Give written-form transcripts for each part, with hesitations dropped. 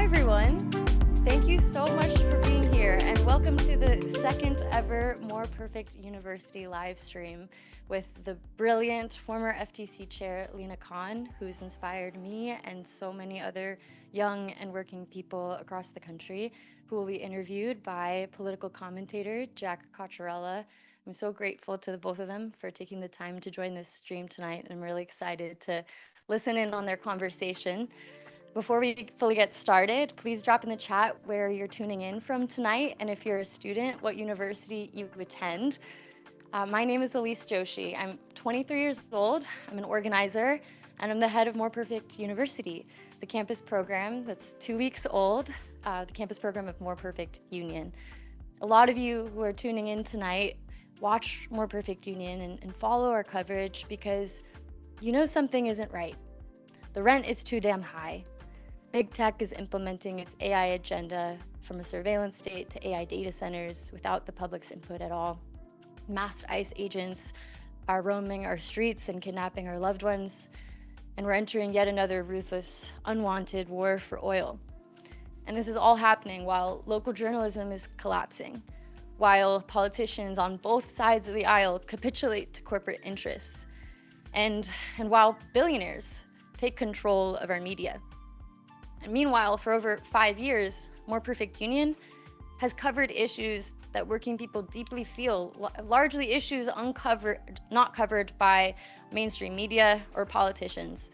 everyone. Thank you so much for being here, and welcome to the second ever More Perfect University live stream with the brilliant former FTC Chair Lina Khan, who's inspired me and so many other young and working people across the country, who will be interviewed by political commentator Jack Cocchiarella. I'm so grateful to the both of them for taking the time to join this stream tonight, and I'm really excited to listen in on their conversation. Before we fully get started, please drop in the chat where you're tuning in from tonight, and if you're a student, what university you attend. My name is Elise Joshi. I'm 23 years old, I'm an organizer, and I'm the head of More Perfect University, the campus program that's 2 weeks old, the campus program of More Perfect Union. A lot of you who are tuning in tonight watch More Perfect Union and follow our coverage because you know something isn't right. The rent is too damn high. Big tech is implementing its AI agenda from a surveillance state to AI data centers without the public's input at all. Masked ICE agents are roaming our streets and kidnapping our loved ones, and we're entering yet another ruthless, unwanted war for oil. And this is all happening while local journalism is collapsing, while politicians on both sides of the aisle capitulate to corporate interests, and while billionaires take control of our media. And meanwhile, for over 5 years, More Perfect Union has covered issues that working people deeply feel, largely issues not covered by mainstream media or politicians.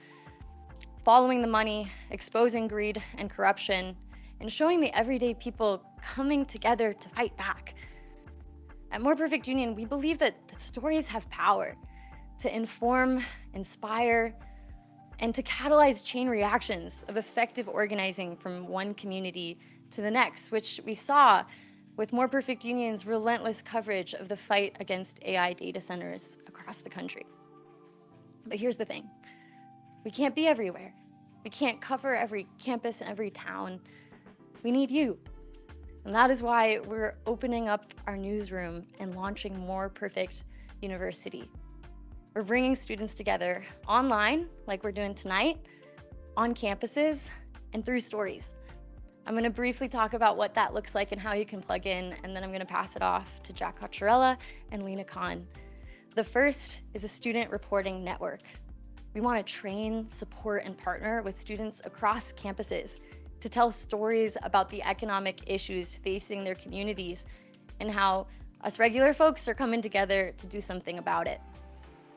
Following the money, exposing greed and corruption, and showing the everyday people coming together to fight back. At More Perfect Union, we believe that stories have power to inform, inspire, and to catalyze chain reactions of effective organizing from one community to the next, which we saw with More Perfect Union's relentless coverage of the fight against AI data centers across the country. But here's the thing, we can't be everywhere. We can't cover every campus and every town. We need you. And that is why we're opening up our newsroom and launching More Perfect University. We're bringing students together online, like we're doing tonight, on campuses, and through stories. I'm going to briefly talk about what that looks like and how you can plug in, and then I'm going to pass it off to Jack Cocchiarella and Lena Khan. The first is a student reporting network. We want to train, support, and partner with students across campuses to tell stories about the economic issues facing their communities and how us regular folks are coming together to do something about it.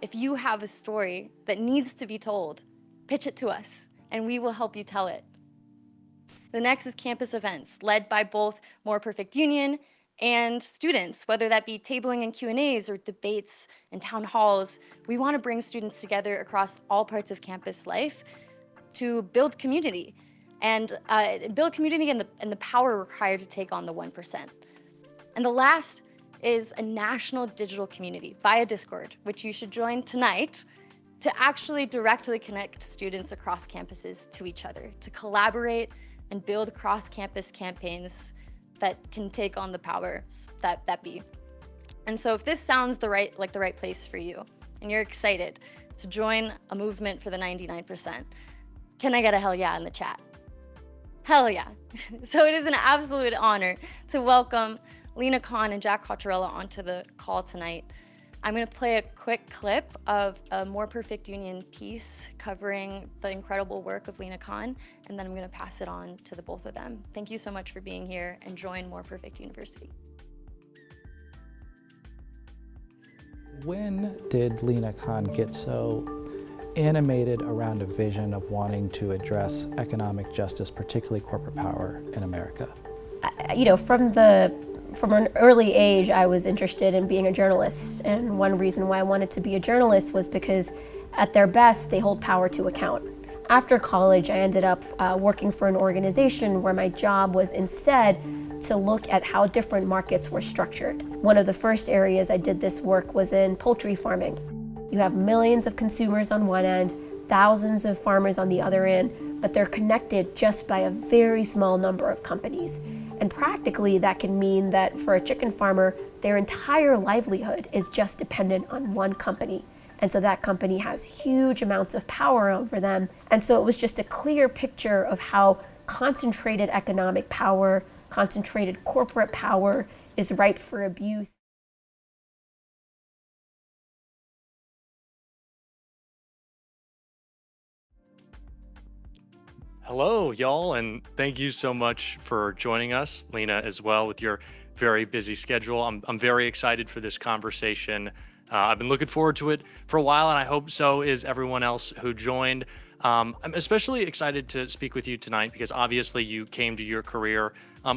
If you have a story that needs to be told, pitch it to us, and we will help you tell it. The next is campus events, led by both More Perfect Union and students, whether that be tabling and Q&As or debates and town halls. We want to bring students together across all parts of campus life to build community, and the power required to take on the 1%. And the last is a national digital community via Discord, which you should join tonight, to actually directly connect students across campuses to each other, to collaborate and build cross-campus campaigns that can take on the powers that be. And so if this sounds like the right place for you, and you're excited to join a movement for the 99%, can I get a hell yeah in the chat? Hell yeah. So it is an absolute honor to welcome Lena Khan and Jack Cocchiarella onto the call tonight. I'm going to play a quick clip of a More Perfect Union piece covering the incredible work of Lena Khan, and then I'm going to pass it on to the both of them. Thank you so much for being here, and join More Perfect University. When did Lena Khan get so animated around a vision of wanting to address economic justice, particularly corporate power in America? From an early age, I was interested in being a journalist, and one reason why I wanted to be a journalist was because at their best, they hold power to account. After college, I ended up working for an organization where my job was instead to look at how different markets were structured. One of the first areas I did this work was in poultry farming. You have millions of consumers on one end, thousands of farmers on the other end, but they're connected just by a very small number of companies. And practically, that can mean that for a chicken farmer, their entire livelihood is just dependent on one company. And so that company has huge amounts of power over them. And so it was just a clear picture of how concentrated economic power, concentrated corporate power is ripe for abuse. Hello, y'all, and thank you so much for joining us, Lena, as well, with your very busy schedule. I'm very excited for this conversation. I've been looking forward to it for a while, and I hope so is everyone else who joined. I'm especially excited to speak with you tonight because obviously you came to your career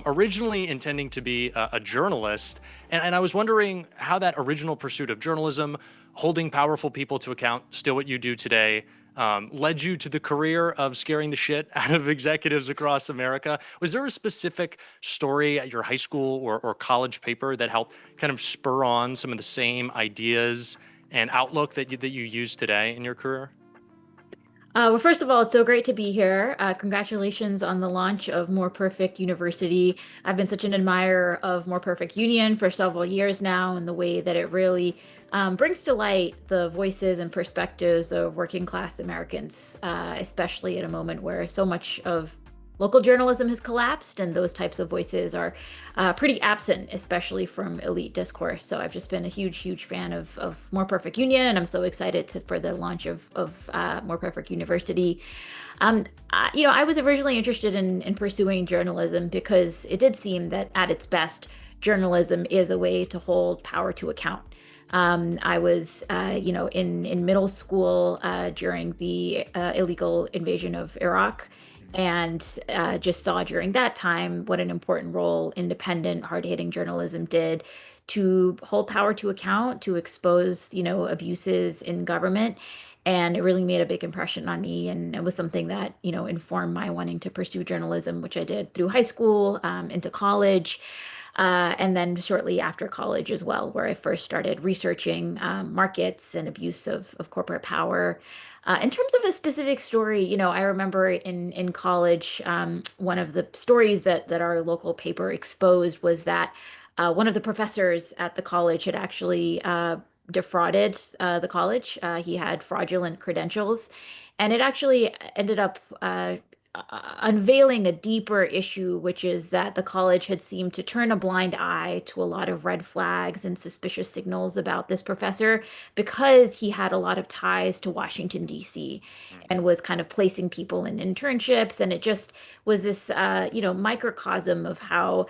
originally intending to be a journalist, and I was wondering how that original pursuit of journalism, holding powerful people to account, still what you do today, led you to the career of scaring the shit out of executives across America. Was there a specific story at your high school or college paper that helped kind of spur on some of the same ideas and outlook that you use today in your career? Well, first of all, it's so great to be here. Congratulations on the launch of More Perfect University. I've been such an admirer of More Perfect Union for several years now, and the way that it really brings to light the voices and perspectives of working class Americans, especially at a moment where so much of local journalism has collapsed, and those types of voices are pretty absent, especially from elite discourse. So I've just been a huge, huge fan of More Perfect Union, and I'm so excited for the launch of More Perfect University. I was originally interested in pursuing journalism because it did seem that at its best, journalism is a way to hold power to account. I was, in middle school during the illegal invasion of Iraq, and just saw during that time what an important role independent, hard-hitting journalism did to hold power to account, to expose, abuses in government. And it really made a big impression on me. And it was something that, informed my wanting to pursue journalism, which I did through high school, into college. And then shortly after college as well, where I first started researching markets and abuse of corporate power. In terms of a specific story, I remember in college, one of the stories that our local paper exposed was that one of the professors at the college had actually defrauded the college. He had fraudulent credentials, and it actually ended up unveiling a deeper issue, which is that the college had seemed to turn a blind eye to a lot of red flags and suspicious signals about this professor because he had a lot of ties to Washington, D.C., and was kind of placing people in internships. And it just was this, microcosm of how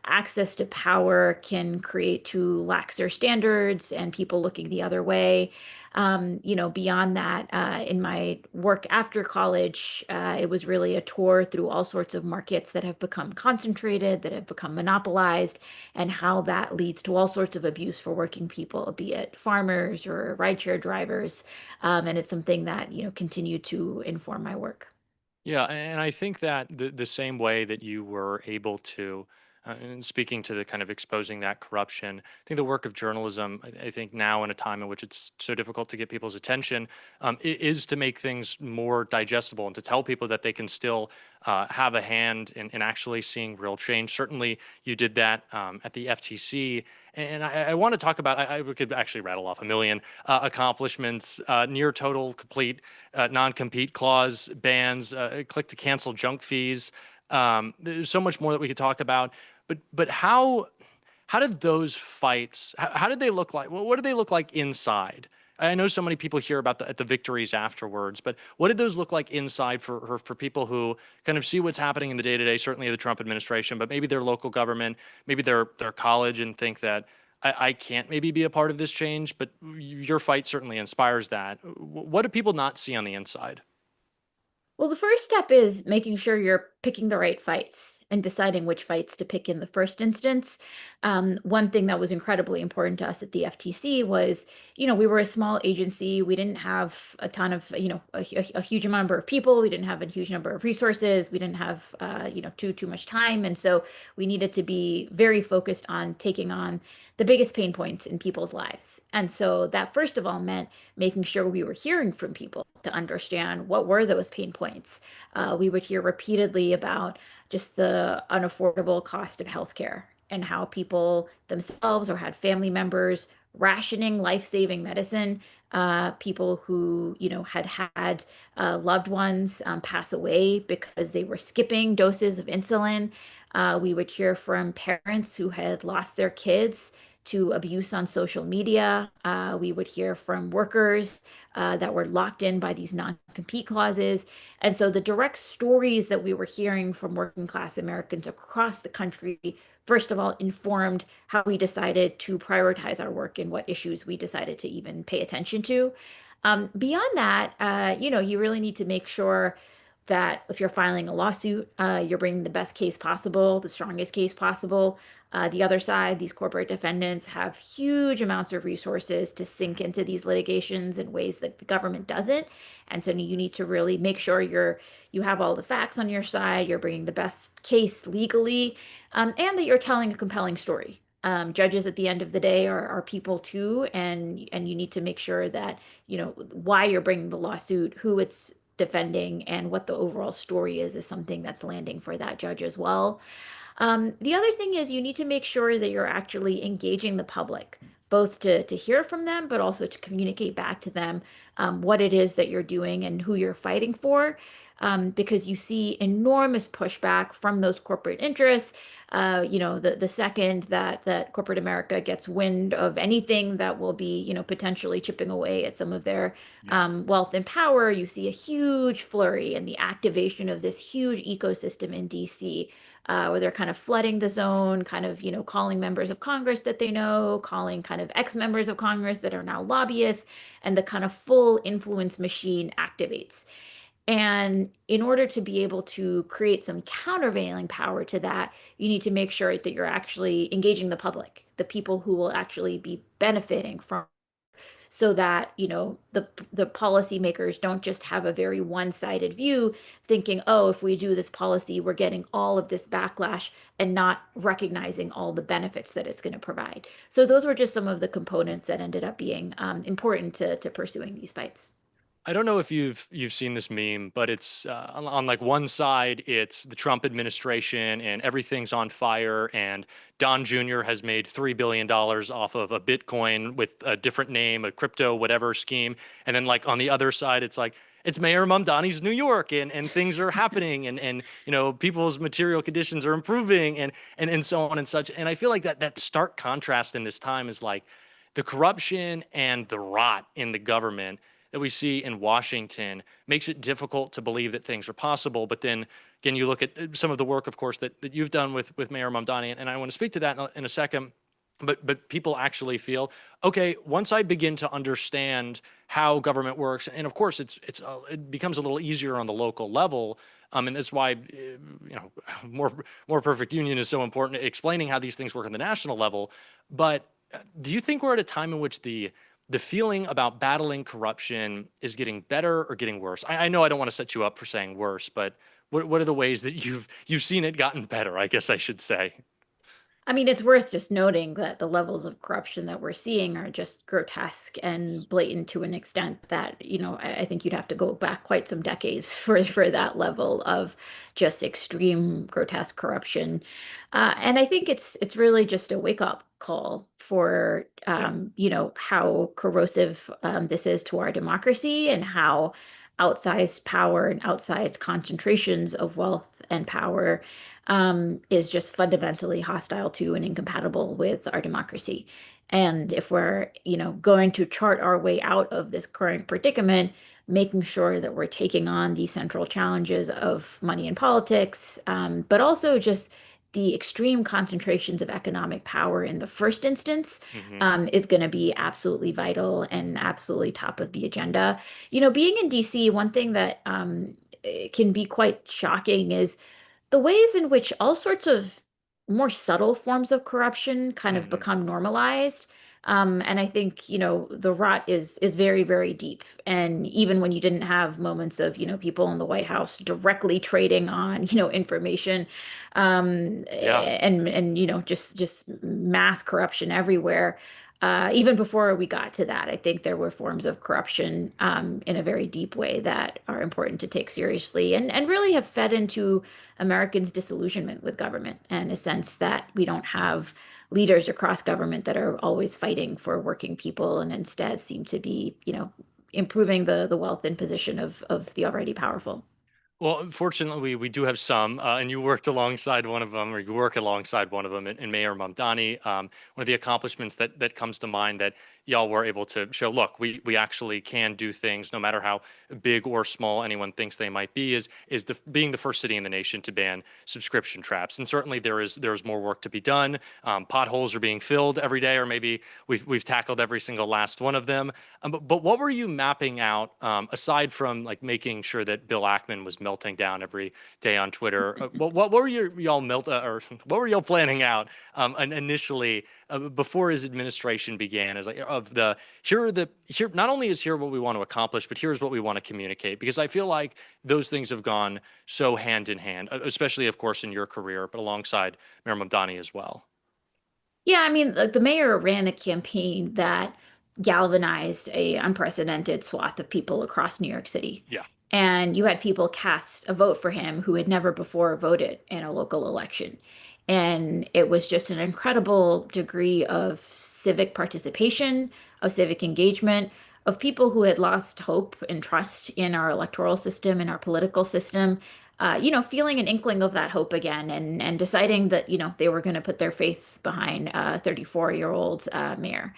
access to power can create too laxer standards and people looking the other way. Beyond that, in my work after college, it was really a tour through all sorts of markets that have become concentrated, that have become monopolized, and how that leads to all sorts of abuse for working people, be it farmers or rideshare drivers. And it's something that, continue to inform my work. Yeah, and I think that the same way that you were able to, and speaking to the kind of exposing that corruption, I think the work of journalism, I think now in a time in which it's so difficult to get people's attention, is to make things more digestible and to tell people that they can still have a hand in actually seeing real change. Certainly, you did that at the FTC. And I want to talk about, we could actually rattle off a million accomplishments, near total complete non-compete clause, bans, click to cancel junk fees. There's so much more that we could talk about. But how did those fights, how did they look like? What did they look like inside? I know so many people hear about the victories afterwards, but what did those look like inside for people who kind of see what's happening in the day to day, certainly the Trump administration, but maybe their local government, maybe their college, and think that I can't maybe be a part of this change, but your fight certainly inspires that. What do people not see on the inside? Well, the first step is making sure you're picking the right fights and deciding which fights to pick in the first instance. One thing that was incredibly important to us at the FTC was, we were a small agency. We didn't have a ton of, a huge number of people. We didn't have a huge number of resources. We didn't have, too much time. And so we needed to be very focused on taking on the biggest pain points in people's lives. And so that first of all meant making sure we were hearing from people to understand what were those pain points. We would hear repeatedly about just the unaffordable cost of healthcare and how people themselves or had family members rationing life-saving medicine, people who, had had loved ones pass away because they were skipping doses of insulin. We would hear from parents who had lost their kids to abuse on social media. We would hear from workers that were locked in by these non-compete clauses. And so the direct stories that we were hearing from working class Americans across the country, first of all, informed how we decided to prioritize our work and what issues we decided to even pay attention to. Beyond that, you really need to make sure that if you're filing a lawsuit, you're bringing the best case possible, the strongest case possible. The other side, these corporate defendants have huge amounts of resources to sink into these litigations in ways that the government doesn't. And so you need to really make sure you have all the facts on your side, you're bringing the best case legally, and that you're telling a compelling story. Judges at the end of the day are people too, and you need to make sure that why you're bringing the lawsuit, who it's defending, and what the overall story is something that's landing for that judge as well. The other thing is you need to make sure that you're actually engaging the public, both to hear from them, but also to communicate back to them what it is that you're doing and who you're fighting for. Because you see enormous pushback from those corporate interests. The second that corporate America gets wind of anything that will be, potentially chipping away at some of their wealth and power, you see a huge flurry and the activation of this huge ecosystem in DC, where they're kind of flooding the zone, kind of, calling members of Congress that they know, calling kind of ex-members of Congress that are now lobbyists, and the kind of full influence machine activates. And in order to be able to create some countervailing power to that, you need to make sure that you're actually engaging the public, the people who will actually be benefiting from, so that, the policymakers don't just have a very one-sided view, thinking, oh, if we do this policy, we're getting all of this backlash, and not recognizing all the benefits that it's going to provide. So those were just some of the components that ended up being important to pursuing these fights. I don't know if you've seen this meme, but it's on like one side, it's the Trump administration and everything's on fire, and Don Jr. has made $3 billion off of a Bitcoin with a different name, a crypto whatever scheme, and then like on the other side, it's like it's Mayor Mamdani's New York, and things are happening, and people's material conditions are improving, and so on and such. And I feel like that stark contrast in this time is like the corruption and the rot in the government that we see in Washington makes it difficult to believe that things are possible. But then again, you look at some of the work, of course, that you've done with Mayor Mamdani, and I want to speak to that in a second. But people actually feel, okay, once I begin to understand how government works, and of course it becomes a little easier on the local level. And that's why more perfect union is so important, explaining how these things work on the national level. But do you think we're at a time in which the feeling about battling corruption is getting better or getting worse? I know I don't want to set you up for saying worse, but what are the ways that you've seen it gotten better, I guess I should say? I mean, it's worth just noting that the levels of corruption that we're seeing are just grotesque and blatant to an extent that, I think you'd have to go back quite some decades for that level of just extreme grotesque corruption. And I think it's really just a wake-up call for, how corrosive this is to our democracy, and how outsized power and outsized concentrations of wealth and power is just fundamentally hostile to and incompatible with our democracy. And if we're, going to chart our way out of this current predicament, making sure that we're taking on these central challenges of money in politics, but also just the extreme concentrations of economic power in the first instance, is going to be absolutely vital and absolutely top of the agenda. Being in DC, one thing that can be quite shocking is the ways in which all sorts of more subtle forms of corruption kind of become normalized. And I think, the rot is very, very deep. And even when you didn't have moments of, people in the White House directly trading on, information, and just mass corruption everywhere. Even before we got to that, I think there were forms of corruption in a very deep way that are important to take seriously, and really have fed into Americans' disillusionment with government, and a sense that we don't have leaders across government that are always fighting for working people and instead seem to be, improving the wealth and position of the already powerful. Well, fortunately, we do have some, and you worked alongside one of them, or you work alongside one of them in Mayor Mamdani. One of the accomplishments that comes to mind that y'all were able to show, look, we actually can do things, no matter how big or small anyone thinks they might be, is being the first city in the nation to ban subscription traps. And certainly there's more work to be done. Potholes are being filled every day, or maybe we've tackled every single last one of them. But what were you mapping out, aside from like making sure that Bill Ackman was melting down every day on Twitter? What were y'all or what were y'all planning out initially before his administration began? As like of the here not only is here what we want to accomplish, but here's what we want to communicate. Because I feel like those things have gone so hand in hand, especially of course in your career, but alongside Mayor Mamdani as well. Yeah, I mean, the mayor ran a campaign that galvanized a unprecedented swath of people across New York City. Yeah. And you had people cast a vote for him who had never before voted in a local election. And it was just an incredible degree of civic participation, of civic engagement, of people who had lost hope and trust in our electoral system and our political system, feeling an inkling of that hope again and deciding that, they were going to put their faith behind 34-year-old mayor.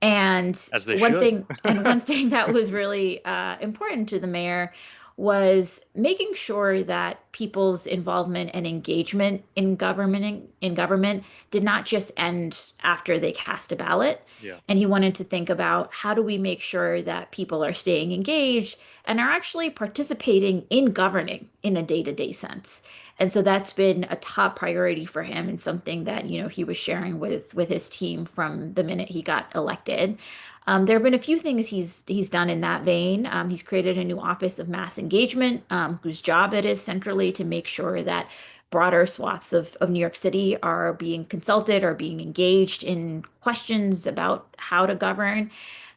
And As they one should. thing, and one thing that was really important to the mayor was making sure that people's involvement and engagement in government did not just end after they cast a ballot. Yeah. And he wanted to think about how do we make sure that people are staying engaged and are actually participating in governing in a day-to-day sense. And so that's been a top priority for him and something that, he was sharing with his team from the minute he got elected. There have been a few things he's done in that vein. He's created a new office of mass engagement, whose job it is centrally to make sure that broader swaths of New York City are being consulted or being engaged in questions about how to govern.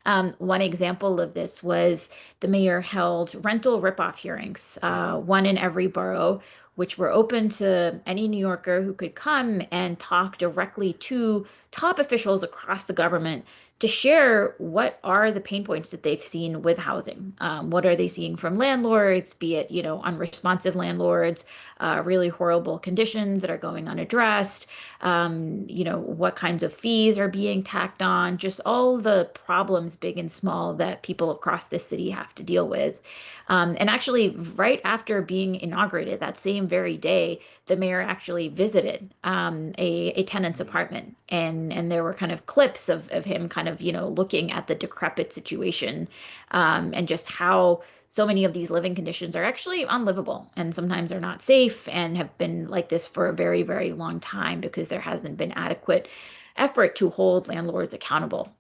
One example of this was the mayor held rental ripoff hearings, one in every borough, which were open to any New Yorker who could come and talk directly to top officials across the government to share what are the pain points that they've seen with housing. What are they seeing from landlords, be it, unresponsive landlords, really horrible conditions that are going unaddressed, what kinds of fees are being tacked on, just all the problems, big and small, that people across this city have to deal with. And actually, right after being inaugurated, that same very day, the mayor actually visited a tenant's apartment, and there were kind of clips of him kind of, looking at the decrepit situation, and just how so many of these living conditions are actually unlivable and sometimes are not safe and have been like this for a very, very long time because there hasn't been adequate effort to hold landlords accountable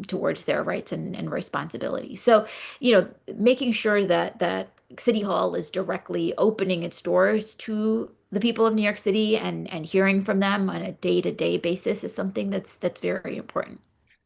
towards their rights and responsibilities. So, making sure that City Hall is directly opening its doors to the people of New York City and hearing from them on a day-to-day basis is something that's very important.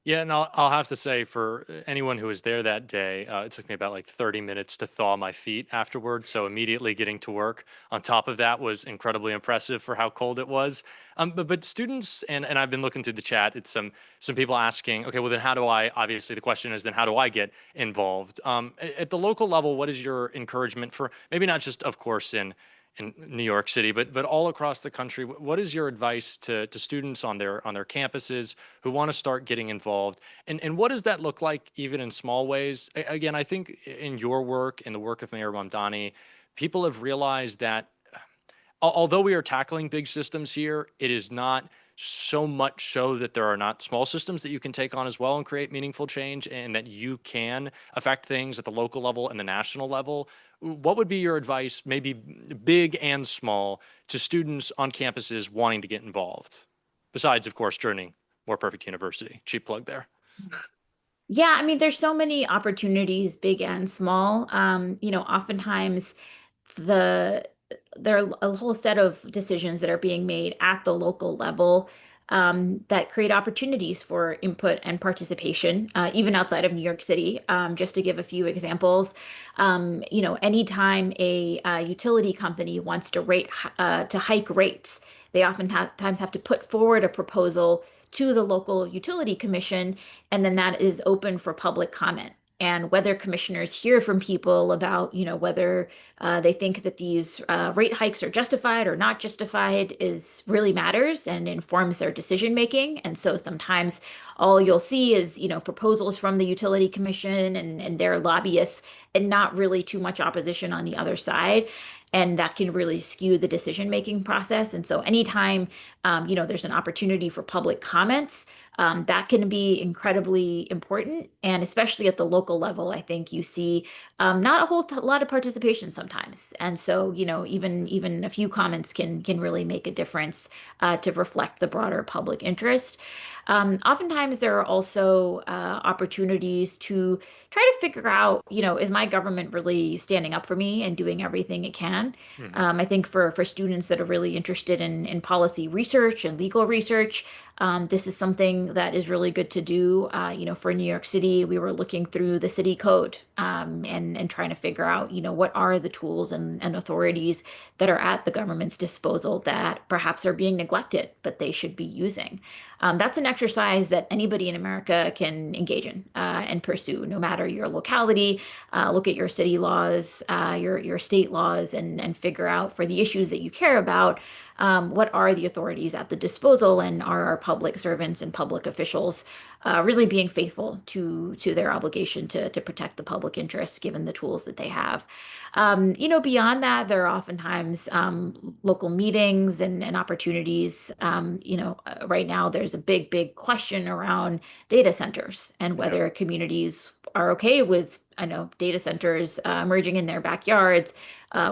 Yeah, and I'll have to say for anyone who was there that day, it took me about like 30 minutes to thaw my feet afterwards. So immediately getting to work on top of that was incredibly impressive for how cold it was. But students and I've been looking through the chat. It's some people asking, okay, well then how do I? Obviously, the question is then how do I get involved? At the local level, what is your encouragement for maybe not just of course in New York City, but all across the country? What is your advice to students on their campuses who want to start getting involved? And what does that look like even in small ways? Again, I think in your work, in the work of Mayor Mamdani, people have realized that although we are tackling big systems here, it is not so much so that there are not small systems that you can take on as well and create meaningful change, and that you can affect things at the local level and the national level. What would be your advice, maybe big and small, to students on campuses wanting to get involved? Besides, of course, joining More Perfect University. Cheap plug there. Yeah, I mean, there's so many opportunities, big and small. Oftentimes the there are a whole set of decisions that are being made at the local level that create opportunities for input and participation, even outside of New York City. Just to give a few examples, anytime a utility company wants to hike rates, they oftentimes have to put forward a proposal to the local utility commission, and then that is open for public comment. And whether commissioners hear from people about, whether they think that these rate hikes are justified or not justified is really matters and informs their decision making. And so sometimes all you'll see is, proposals from the utility commission and their lobbyists, and not really too much opposition on the other side. And that can really skew the decision making process. And so anytime there's an opportunity for public comments, that can be incredibly important. And especially at the local level, I think you see not a whole lot of participation sometimes. And so, even a few comments can really make a difference to reflect the broader public interest. Oftentimes, there are also opportunities to try to figure out, is my government really standing up for me and doing everything it can? I think for students that are really interested in policy research and legal research, this is something that is really good to do. For New York City, we were looking through the city code and trying to figure out, what are the tools and authorities that are at the government's disposal that perhaps are being neglected, but they should be using. That's an exercise that anybody in America can engage in and pursue, no matter your locality. Look at your city laws, your state laws, and figure out for the issues that you care about, what are the authorities at the disposal, and are our public servants and public officials really being faithful to their obligation to protect the public interest given the tools that they have. Beyond that, there are oftentimes local meetings and opportunities. Right now there's a big question around data centers and whether communities are okay with, I know, data centers emerging in their backyards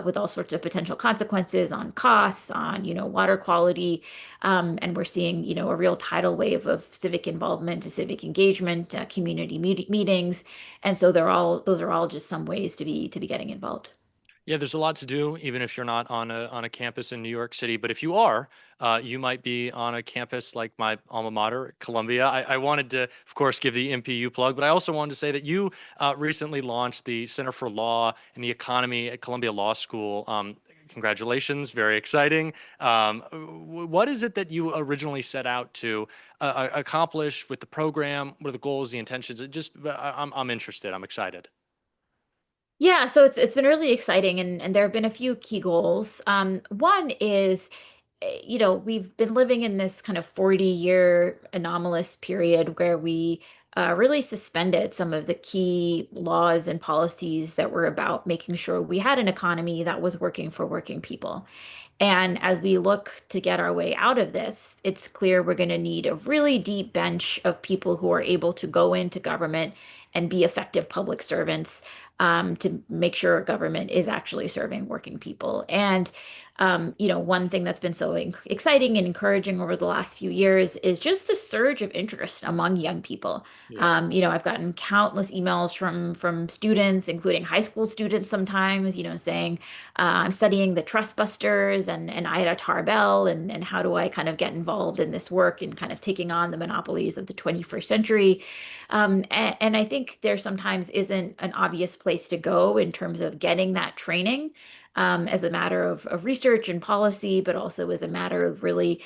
with all sorts of potential consequences on costs, on, water quality. And we're seeing, a real tidal wave of civic involvement, civic engagement, community meetings. And so those are all just some ways to be getting involved. Yeah, there's a lot to do, even if you're not on a campus in New York City. But if you are, you might be on a campus like my alma mater, Columbia. I wanted to, of course, give the MPU plug, but I also wanted to say that you recently launched the Center for Law and the Economy at Columbia Law School. Congratulations, very exciting. What is it that you originally set out to accomplish with the program? What are the goals, the intentions? I'm interested. I'm excited. Yeah, so it's been really exciting, and there have been a few key goals. One is, we've been living in this kind of 40-year anomalous period where we really suspended some of the key laws and policies that were about making sure we had an economy that was working for working people. And as we look to get our way out of this, it's clear we're going to need a really deep bench of people who are able to go into government and be effective public servants to make sure government is actually serving working people. And one thing that's been so exciting and encouraging over the last few years is just the surge of interest among young people. Yeah. I've gotten countless emails from students, including high school students sometimes, saying, I'm studying the Trust Busters and Ida Tarbell, and how do I kind of get involved in this work and kind of taking on the monopolies of the 21st century. And I think there sometimes isn't an obvious place to go in terms of getting that training as a matter of research and policy, but also as a matter of really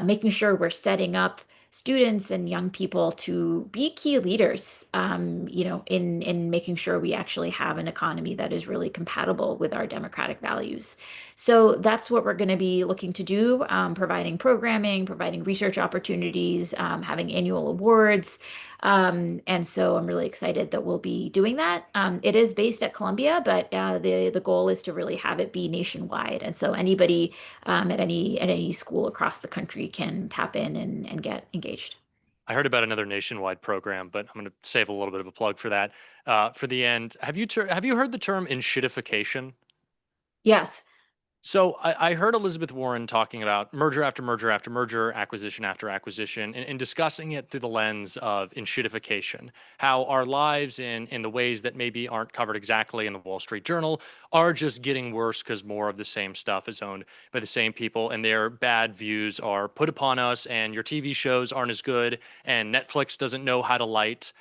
making sure we're setting up students and young people to be key leaders, in making sure we actually have an economy that is really compatible with our democratic values. So that's what we're going to be looking to do, providing programming, providing research opportunities, having annual awards. And so I'm really excited that we'll be doing that. It is based at Columbia, but the goal is to really have it be nationwide. And so anybody at any school across the country can tap in and get engaged. I heard about another nationwide program, but I'm going to save a little bit of a plug for that for the end. Have you heard the term enshittification? Yes. So I heard Elizabeth Warren talking about merger after merger after merger, acquisition after acquisition, and discussing it through the lens of enshittification, how our lives in the ways that maybe aren't covered exactly in the Wall Street Journal are just getting worse because more of the same stuff is owned by the same people, and their bad views are put upon us, and your TV shows aren't as good, and Netflix doesn't know how to light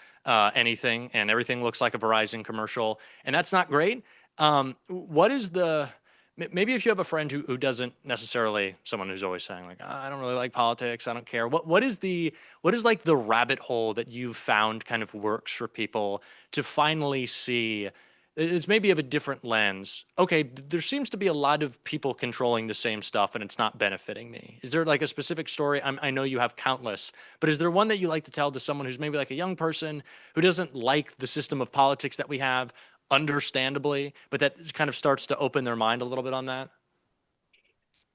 anything, and everything looks like a Verizon commercial, and that's not great. What is the maybe if you have a friend who doesn't necessarily, someone who's always saying like, "Ah, I don't really like politics, I don't care. What is like the rabbit hole that you've found kind of works for people to finally see? It's maybe of a different lens. Okay, there seems to be a lot of people controlling the same stuff and it's not benefiting me. Is there like a specific story? I know you have countless, but is there one that you like to tell to someone who's maybe like a young person who doesn't like the system of politics that we have, understandably, but that kind of starts to open their mind a little bit on that?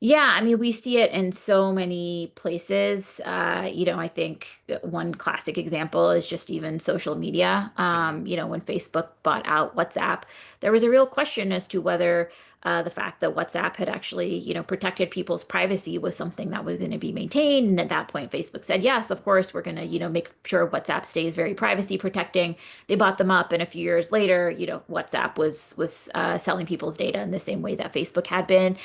Yeah, I mean, we see it in so many places. I think one classic example is just even social media. Hmm. When Facebook bought out WhatsApp, there was a real question as to whether the fact that WhatsApp had actually, protected people's privacy was something that was going to be maintained. And at that point, Facebook said, yes, of course, we're going to, make sure WhatsApp stays very privacy protecting. They bought them up, and a few years later, WhatsApp was selling people's data in the same way that Facebook had been.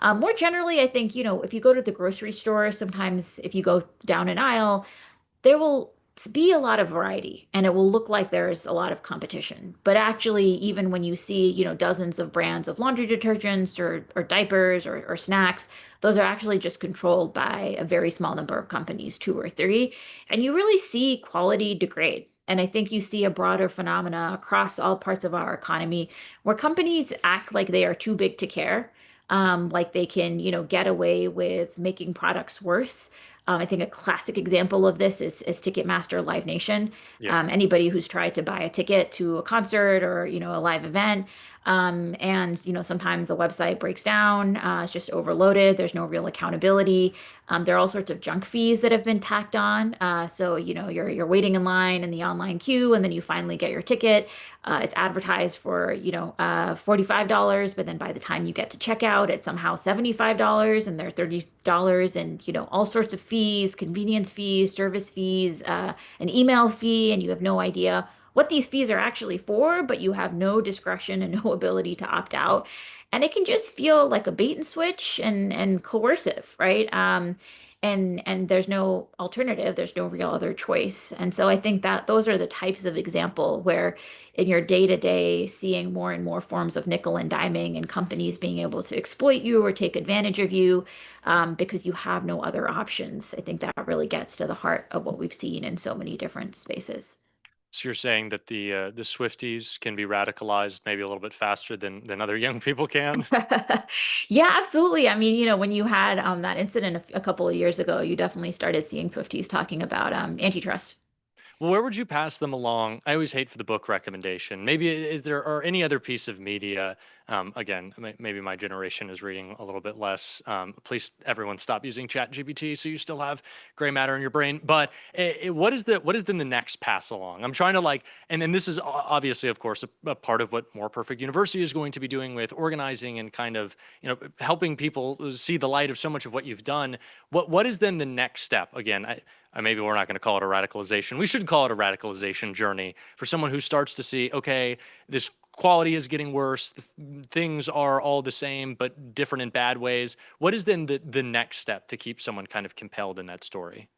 More generally, I think, if you go to the grocery store, sometimes if you go down an aisle, there will be a lot of variety and it will look like there's a lot of competition. But actually, even when you see, dozens of brands of laundry detergents or diapers or snacks, those are actually just controlled by a very small number of companies, two or three. And you really see quality degrade. And I think you see a broader phenomena across all parts of our economy where companies act like they are too big to care, like they can, get away with making products worse. I think a classic example of this is Ticketmaster Live Nation. Yeah. Anybody who's tried to buy a ticket to a concert or, a live event, and sometimes the website breaks down, it's just overloaded. There's no real accountability. There are all sorts of junk fees that have been tacked on. So you're waiting in line in the online queue, and then you finally get your ticket. It's advertised for $45, but then by the time you get to checkout, it's somehow $75, and they're $30, and all sorts of fees, convenience fees, service fees, an email fee, and you have no idea what these fees are actually for, but you have no discretion and no ability to opt out. And it can just feel like a bait and switch and coercive, right? And there's no alternative, there's no real other choice. And so I think that those are the types of example where in your day-to-day seeing more and more forms of nickel and diming and companies being able to exploit you or take advantage of you, because you have no other options. I think that really gets to the heart of what we've seen in so many different spaces. So you're saying that the Swifties can be radicalized maybe a little bit faster than other young people can? Yeah, absolutely. I mean, when you had that incident a couple of years ago, you definitely started seeing Swifties talking about antitrust. Well, where would you pass them along? I always hate for the book recommendation. Maybe is there or any other piece of media? Again, maybe my generation is reading a little bit less. Please, everyone, stop using ChatGPT so you still have gray matter in your brain. But what is then the next pass along? I'm trying to like, and this is obviously, of course, a part of what More Perfect University is going to be doing with organizing and kind of helping people see the light of so much of what you've done. What is then the next step? Again, maybe we're not going to call it a radicalization. We should call it a radicalization journey for someone who starts to see, okay, this quality is getting worse. Things are all the same, but different in bad ways. What is then the next step to keep someone kind of compelled in that story?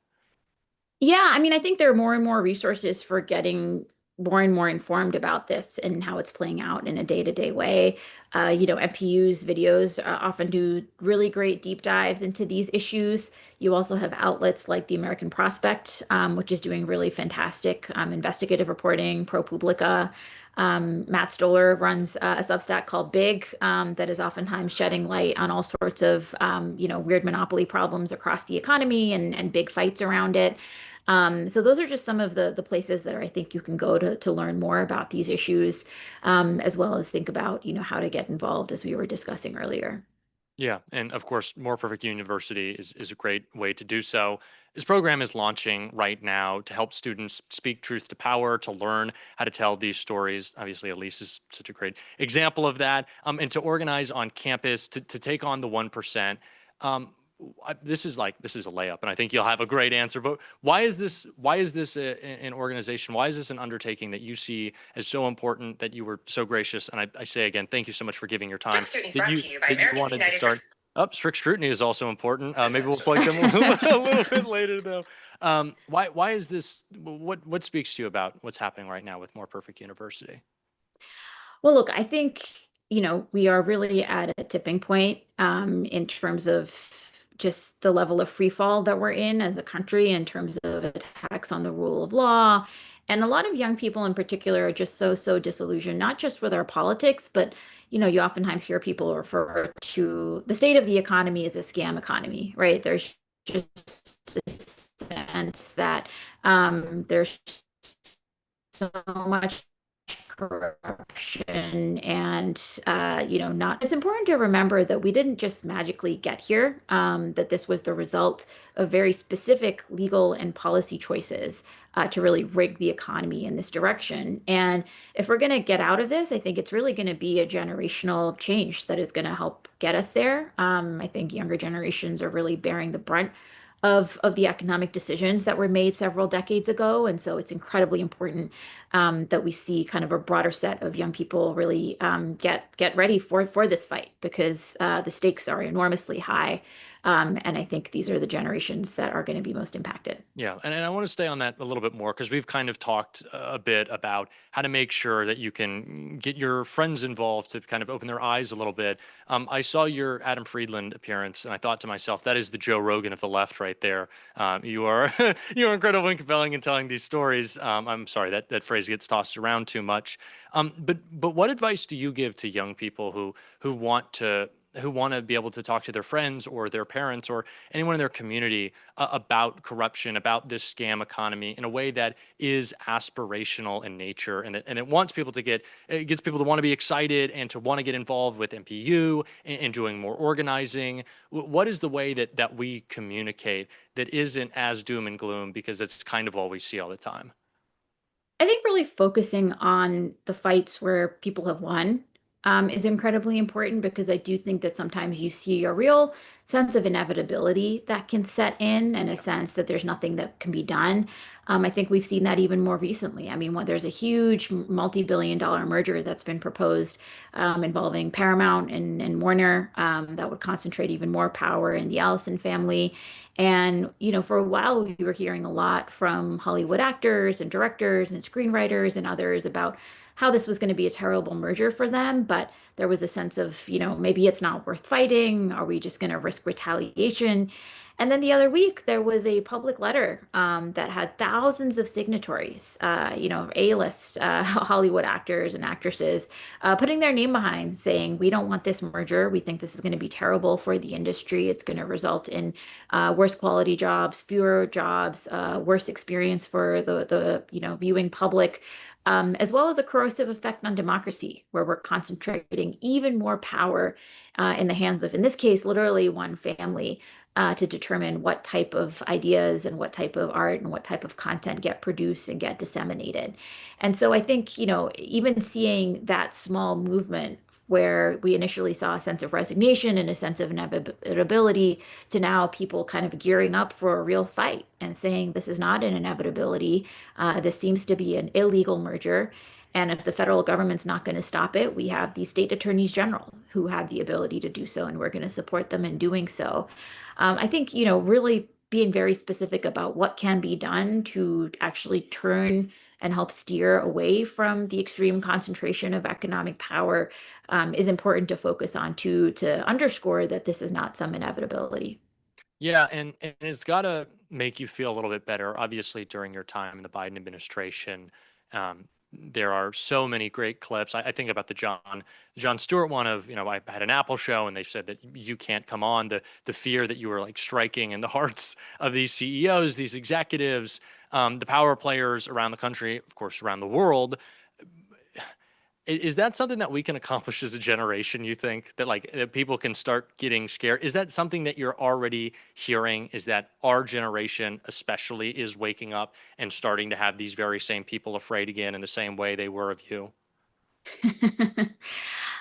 Yeah, I mean, I think there are more and more resources for getting more and more informed about this and how it's playing out in a day-to-day way. MPU's videos often do really great deep dives into these issues. You also have outlets like the American Prospect, which is doing really fantastic investigative reporting, ProPublica. Matt Stoller runs a Substack called Big, that is oftentimes shedding light on all sorts of weird monopoly problems across the economy and big fights around it. So those are just some of the places that I think you can go to learn more about these issues, as well as think about how to get involved, as we were discussing earlier. Yeah, and of course, More Perfect University is a great way to do so. This program is launching right now to help students speak truth to power, to learn how to tell these stories. Obviously, Elise is such a great example of that, and to organize on campus, to take on the 1%. Um, this is a layup, and I think you'll have a great answer. But why is this an organization? Why is this an undertaking that you see as so important that you were so gracious? And I say again, thank you so much for giving your time. Scrutiny is That brought you to you by that you Americans wanted to United start. Up, strict scrutiny is also important. Maybe we'll plug them a little bit later, though. Why is this? What speaks to you about what's happening right now with More Perfect University? Well, look, I think, we are really at a tipping point in terms of just the level of free fall that we're in as a country in terms of attacks on the rule of law. And a lot of young people in particular are just so disillusioned, not just with our politics, but you oftentimes hear people refer to the state of the economy as a scam economy, right? There's just a sense that there's so much corruption and not it's important to remember that we didn't just magically get here, that this was the result of very specific legal and policy choices to really rig the economy in this direction. And if we're going to get out of this, I think it's really going to be a generational change that is going to help get us there. I think younger generations are really bearing the brunt of the economic decisions that were made several decades ago. And so it's incredibly important that we see kind of a broader set of young people really get ready for this fight, because the stakes are enormously high. And I think these are the generations that are going to be most impacted. Yeah, and I want to stay on that a little bit more because we've kind of talked a bit about how to make sure that you can get your friends involved to kind of open their eyes a little bit. I saw your Adam Friedland appearance, and I thought to myself, that is the Joe Rogan of the left right there. You are you are incredible and compelling in telling these stories. I'm sorry that phrase gets tossed around too much. But what advice do you give to young people who want to be able to talk to their friends or their parents or anyone in their community about corruption, about this scam economy in a way that is aspirational in nature, and it wants people to it gets people to want to be excited and to want to get involved with MPU and doing more organizing? What is the way that we communicate that isn't as doom and gloom, because it's kind of all we see all the time? I think really focusing on the fights where people have won is incredibly important, because I do think that sometimes you see a real sense of inevitability that can set in, and a sense that there's nothing that can be done. I think we've seen that even more recently. I mean, when there's a huge multi-billion-dollar merger that's been proposed involving Paramount and Warner, that would concentrate even more power in the Allison family. And, for a while, we were hearing a lot from Hollywood actors and directors and screenwriters and others about how this was going to be a terrible merger for them. But there was a sense of, maybe it's not worth fighting. Are we just going to risk retaliation? And then the other week, there was a public letter that had thousands of signatories, A-list Hollywood actors and actresses putting their name behind, saying, we don't want this merger. We think this is going to be terrible for the industry. It's going to result in worse quality jobs, fewer jobs, worse experience for the viewing public, as well as a corrosive effect on democracy, where we're concentrating even more power in the hands of, in this case, literally one family, to determine what type of ideas and what type of art and what type of content get produced and get disseminated. And so I think, even seeing that small movement where we initially saw a sense of resignation and a sense of inevitability, to now people kind of gearing up for a real fight and saying, this is not an inevitability. This seems to be an illegal merger. And if the federal government's not going to stop it, we have these state attorneys general who have the ability to do so, and we're going to support them in doing so. I think, really being very specific about what can be done to actually turn and help steer away from the extreme concentration of economic power is important to focus on, to underscore that this is not some inevitability. Yeah, and it's got to make you feel a little bit better. Obviously, during your time in the Biden administration, there are so many great clips. I think about the John Stewart one of, I had an Apple show and they said that you can't come on. The fear that you were like striking in the hearts of these CEOs, these executives, the power players around the country, of course, around the world. Is that something that we can accomplish as a generation, you think, that that people can start getting scared? Is that something that you're already hearing? Is that our generation especially is waking up and starting to have these very same people afraid again in the same way they were of you?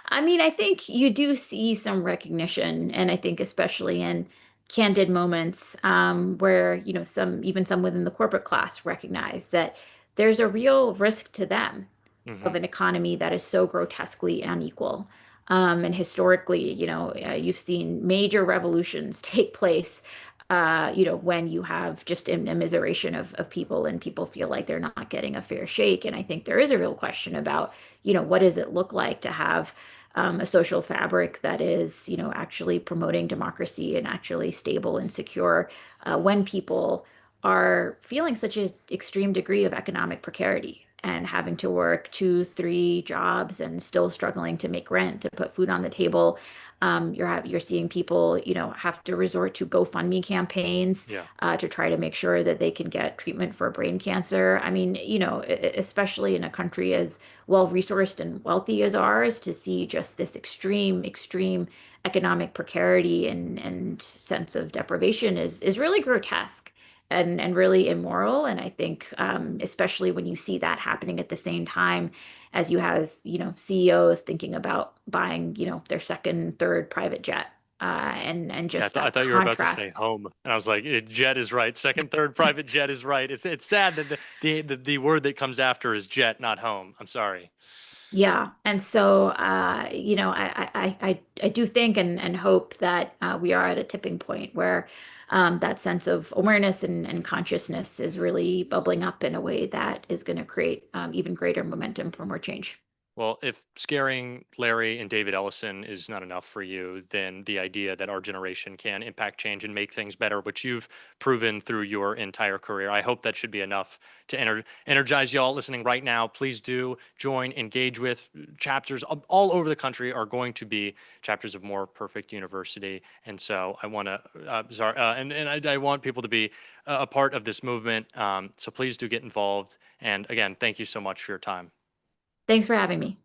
I mean, I think you do see some recognition, and I think especially in candid moments where, some within the corporate class recognize that there's a real risk to them Hmm. of an economy that is so grotesquely unequal. And historically, you've seen major revolutions take place, when you have just an immiseration of people, and people feel like they're not getting a fair shake. And I think there is a real question about, what does it look like to have a social fabric that is, actually promoting democracy and actually stable and secure when people are feeling such an extreme degree of economic precarity and having to work 2, 3 jobs and still struggling to make rent, to put food on the table. You're seeing people, have to resort to GoFundMe campaigns Yeah. to try to make sure that they can get treatment for brain cancer. I mean, especially in a country as well-resourced and wealthy as ours, to see just this extreme economic precarity and sense of deprivation is really grotesque and really immoral. And I think, especially when you see that happening at the same time as you have, CEOs thinking about buying, their second, third private jet, and Yeah, just I that thought you were about to say contrast. home, and I was like, jet is right. Second, third, private jet is right. It's sad that the word that comes after is jet, not home. I'm sorry. Yeah, and so I do think and hope that we are at a tipping point where that sense of awareness and consciousness is really bubbling up in a way that is going to create even greater momentum for more change. Well, if scaring Larry and David Ellison is not enough for you, then the idea that our generation can impact change and make things better, which you've proven through your entire career, I hope that should be enough to energize y'all listening right now. Please do join, engage with chapters all over the country are going to be chapters of More Perfect University. And so I want to, I want people to be a part of this movement. So please do get involved. And again, thank you so much for your time. Thanks for having me.